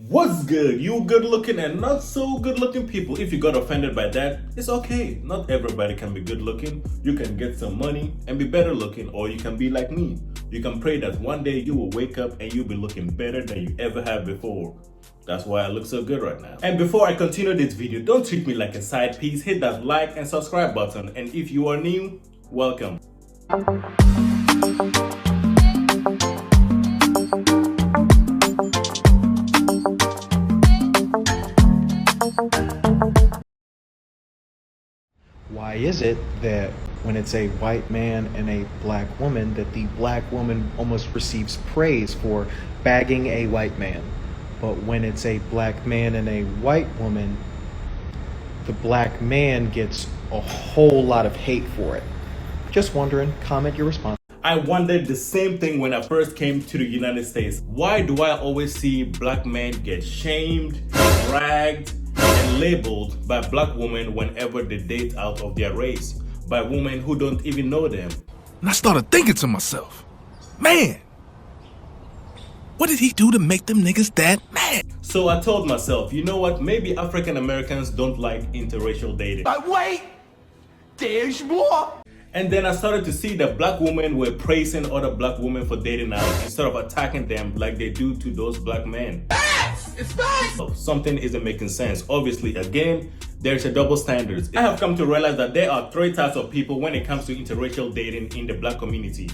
What's good, you good looking and not so good looking people? If you got offended by that, it's okay. Not everybody can be good looking. You can get some money and be better looking, or you can be like me. You can pray that one day you will wake up and you'll be looking better than you ever have before. That's why I look so good right now. And before I continue this video, don't treat me like a side piece. Hit that like and subscribe button. And if you are new, welcome. Why is it that when it's a white man and a black woman, that the black woman almost receives praise for bagging a white man, but when it's a black man and a white woman, the black man gets a whole lot of hate for it? Just wondering. Comment your response. I wondered the same thing when I first came to the United States. Why do I always see black men get shamed, dragged, and labeled by black women whenever they date out of their race, by women who don't even know them? And I started thinking to myself, man, what did he do to make them niggas that mad? So I told myself, you know what, maybe African Americans don't like interracial dating. But wait, there's more. And then I started to see that black women were praising other black women for dating out instead of attacking them like they do to those black men. It's facts. Something isn't making sense. Obviously, again, there's a double standards. I have come to realize that there are three types of people when it comes to interracial dating in the black community.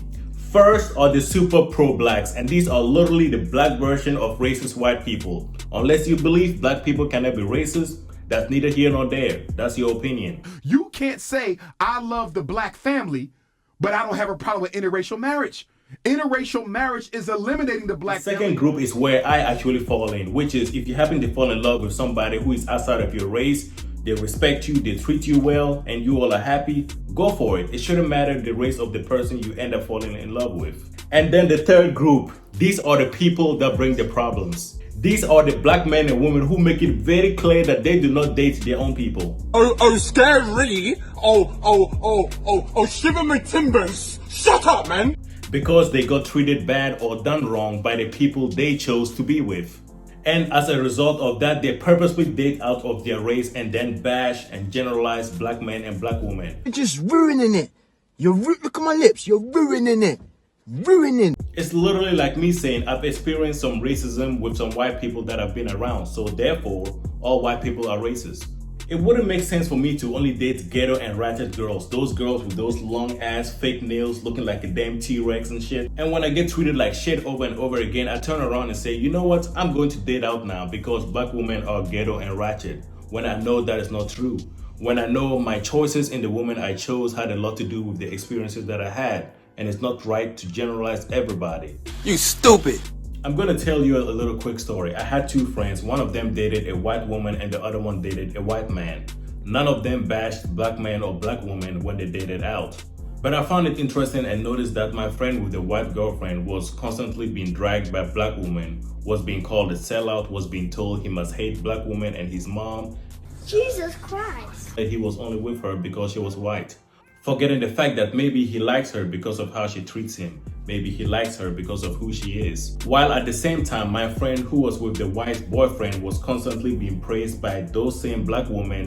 First are the super pro-blacks, and these are literally the black version of racist white people. Unless you believe black people cannot be racist, that's neither here nor there. That's your opinion. You can't say, I love the black family, but I don't have a problem with interracial marriage. Interracial marriage is eliminating the black family. Second group is where I actually fall in, which is if you happen to fall in love with somebody who is outside of your race, they respect you, they treat you well, and you all are happy, go for it. It shouldn't matter the race of the person you end up falling in love with. And then the third group, these are the people that bring the problems. These are the black men and women who make it very clear that they do not date their own people. Oh, scary. Oh, shiver my timbers. Shut up, man. Because they got treated bad or done wrong by the people they chose to be with. And as a result of that, they purposely date out of their race and then bash and generalize black men and black women. You're just ruining it. Look at my lips. You're ruining it. Ruining. It's literally like me saying I've experienced some racism with some white people that I've been around, so therefore all white people are racist. It wouldn't make sense for me to only date ghetto and ratchet girls, those girls with those long ass fake nails looking like a damn T-Rex and shit. And when I get treated like shit over and over again, I turn around and say, you know what, I'm going to date out now because black women are ghetto and ratchet, when I know that is not true. When I know my choices in the woman I chose had a lot to do with the experiences that I had. And it's not right to generalize everybody. You stupid. I'm gonna tell you a little quick story. I had two friends. One of them dated a white woman and the other one dated a white man. None of them bashed black men or black women when they dated out. But I found it interesting and noticed that my friend with the white girlfriend was constantly being dragged by black women, was being called a sellout, was being told he must hate black women and his mom. Jesus Christ. That he was only with her because she was white. Forgetting the fact that maybe he likes her because of how she treats him. Maybe he likes her because of who she is. While at the same time, my friend who was with the white boyfriend was constantly being praised by those same black women.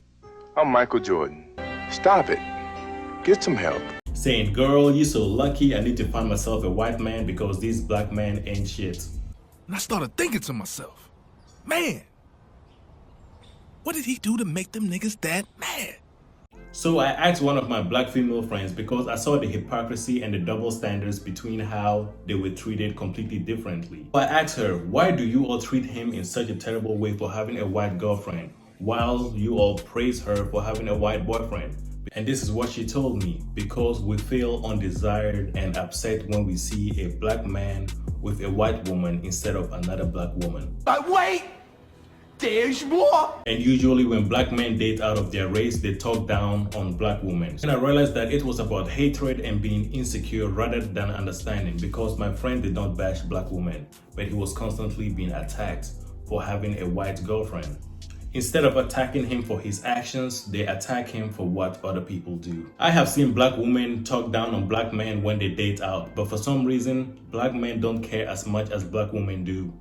I'm Michael Jordan. Stop it. Get some help. Saying, girl, you're so lucky, I need to find myself a white man because these black men ain't shit. And I started thinking to myself, man, what did he do to make them niggas that mad? So I asked one of my black female friends because I saw the hypocrisy and the double standards between how they were treated completely differently. I asked her, why do you all treat him in such a terrible way for having a white girlfriend, while you all praise her for having a white boyfriend? And this is what she told me, because we feel undesired and upset when we see a black man with a white woman instead of another black woman. But wait, there's more. And usually when black men date out of their race, they talk down on black women. And I realized that it was about hatred and being insecure rather than understanding, because my friend did not bash black women, but he was constantly being attacked for having a white girlfriend. Instead of attacking him for his actions, they attack him for what other people do. I have seen black women talk down on black men when they date out, but for some reason, black men don't care as much as black women do.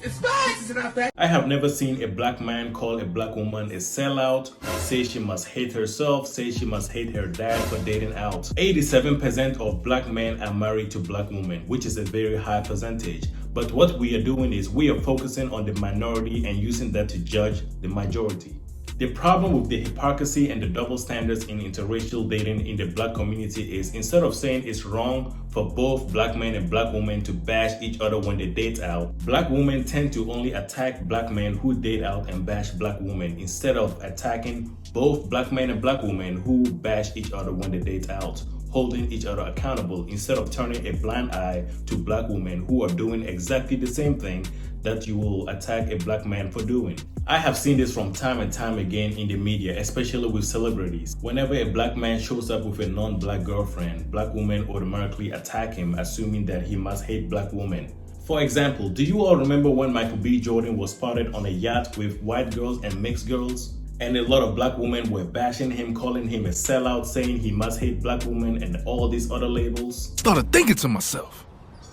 It's facts. Is it not facts? I have never seen a black man call a black woman a sellout, say she must hate herself, say she must hate her dad for dating out. 87% of black men are married to black women, which is a very high percentage. But what we are doing is we are focusing on the minority and using that to judge the majority. The problem with the hypocrisy and the double standards in interracial dating in the black community is, instead of saying it's wrong for both black men and black women to bash each other when they date out, black women tend to only attack black men who date out and bash black women, instead of attacking both black men and black women who bash each other when they date out, holding each other accountable, instead of turning a blind eye to black women who are doing exactly the same thing that you will attack a black man for doing. I have seen this from time and time again in the media, especially with celebrities. Whenever a black man shows up with a non-black girlfriend, black women automatically attack him, assuming that he must hate black women. For example, do you all remember when Michael B. Jordan was spotted on a yacht with white girls and mixed girls? And a lot of black women were bashing him, calling him a sellout, saying he must hate black women and all these other labels. Started thinking to myself,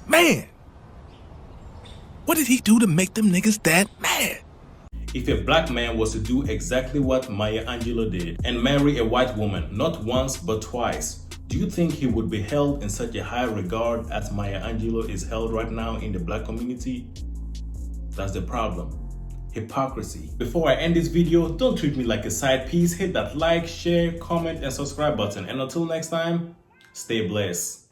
man, what did he do to make them niggas that mad? If a black man was to do exactly what Maya Angelou did and marry a white woman, not once but twice, do you think he would be held in such a high regard as Maya Angelou is held right now in the black community? That's the problem. Hypocrisy. Before I end this video, don't treat me like a side piece. Hit that like, share, comment, and subscribe button. And until next time, stay blessed.